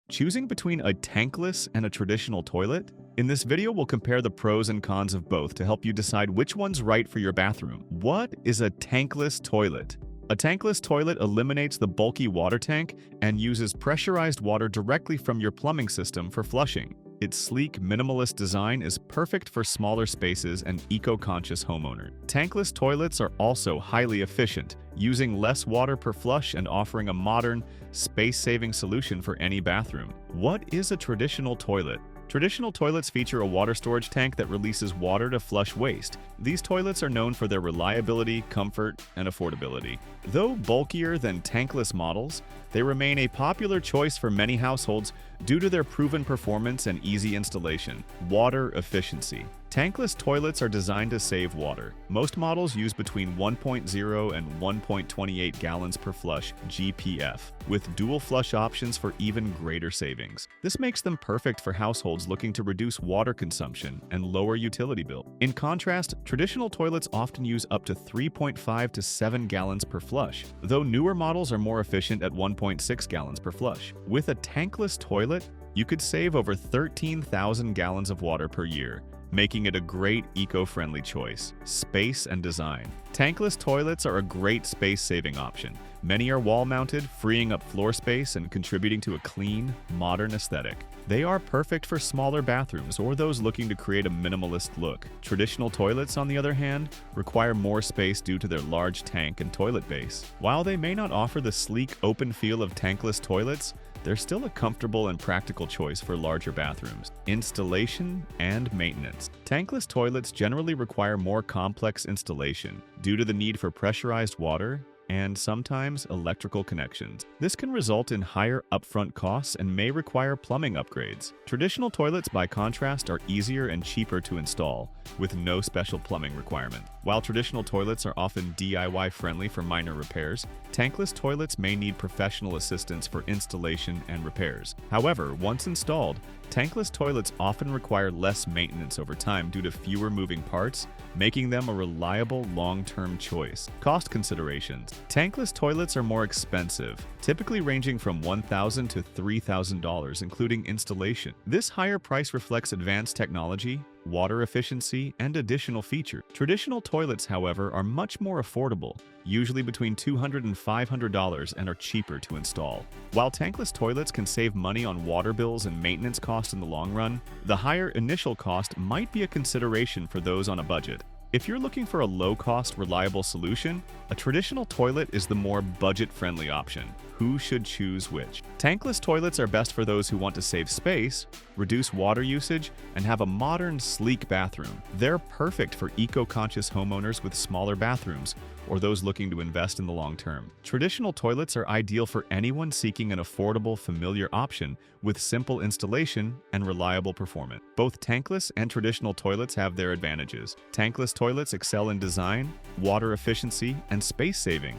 Choosing between a tankless and a traditional toilet? In this video, we'll compare the pros and cons of both to help you decide which one's right for your bathroom. What is a tankless toilet? A tankless toilet eliminates the bulky water tank and uses pressurized water directly from your plumbing system for flushing. Its sleek, minimalist design is perfect for smaller spaces and eco-conscious homeowners. Tankless toilets are also highly efficient, using less water per flush and offering a modern, space-saving solution for any bathroom. What is a traditional toilet? Traditional toilets feature a water storage tank that releases water to flush waste. These toilets are known for their reliability, comfort, and affordability. Though bulkier than tankless models, they remain a popular choice for many households due to their proven performance and easy installation. Water efficiency. Tankless toilets are designed to save water. Most models use between 1.0 and 1.28 gallons per flush (GPF), with dual flush options for even greater savings. This makes them perfect for households looking to reduce water consumption and lower utility bill. In contrast, traditional toilets often use up to 3.5 to 7 gallons per flush, though newer models are more efficient at 1.6 gallons per flush. With a tankless toilet, you could save over 13,000 gallons of water per year, making it a great eco-friendly choice. Space and design. Tankless toilets are a great space-saving option. Many are wall-mounted, freeing up floor space and contributing to a clean, modern aesthetic. They are perfect for smaller bathrooms or those looking to create a minimalist look. Traditional toilets, on the other hand, require more space due to their large tank and toilet base. While they may not offer the sleek, open feel of tankless toilets, they're still a comfortable and practical choice for larger bathrooms. Installation and maintenance. Tankless toilets generally require more complex installation due to the need for pressurized water and sometimes electrical connections. This can result in higher upfront costs and may require plumbing upgrades. Traditional toilets, by contrast, are easier and cheaper to install, with no special plumbing requirement. While traditional toilets are often DIY-friendly for minor repairs, tankless toilets may need professional assistance for installation and repairs. However, once installed, tankless toilets often require less maintenance over time due to fewer moving parts, making them a reliable long-term choice. Cost considerations. Tankless toilets are more expensive, typically ranging from $1,000 to $3,000, including installation. This higher price reflects advanced technology, water efficiency, and additional features. Traditional toilets, however, are much more affordable, usually between $200 and $500, and are cheaper to install. While tankless toilets can save money on water bills and maintenance costs in the long run, the higher initial cost might be a consideration for those on a budget. If you're looking for a low-cost, reliable solution, a traditional toilet is the more budget-friendly option. Who should choose which? Tankless toilets are best for those who want to save space, reduce water usage, and have a modern, sleek bathroom. They're perfect for eco-conscious homeowners with smaller bathrooms or those looking to invest in the long term. Traditional toilets are ideal for anyone seeking an affordable, familiar option with simple installation and reliable performance. Both tankless and traditional toilets have their advantages. Tankless toilets excel in design, water efficiency, and space saving,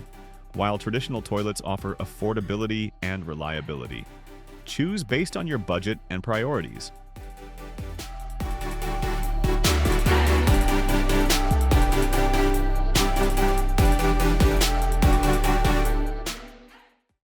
while traditional toilets offer affordability and reliability. Choose based on your budget and priorities.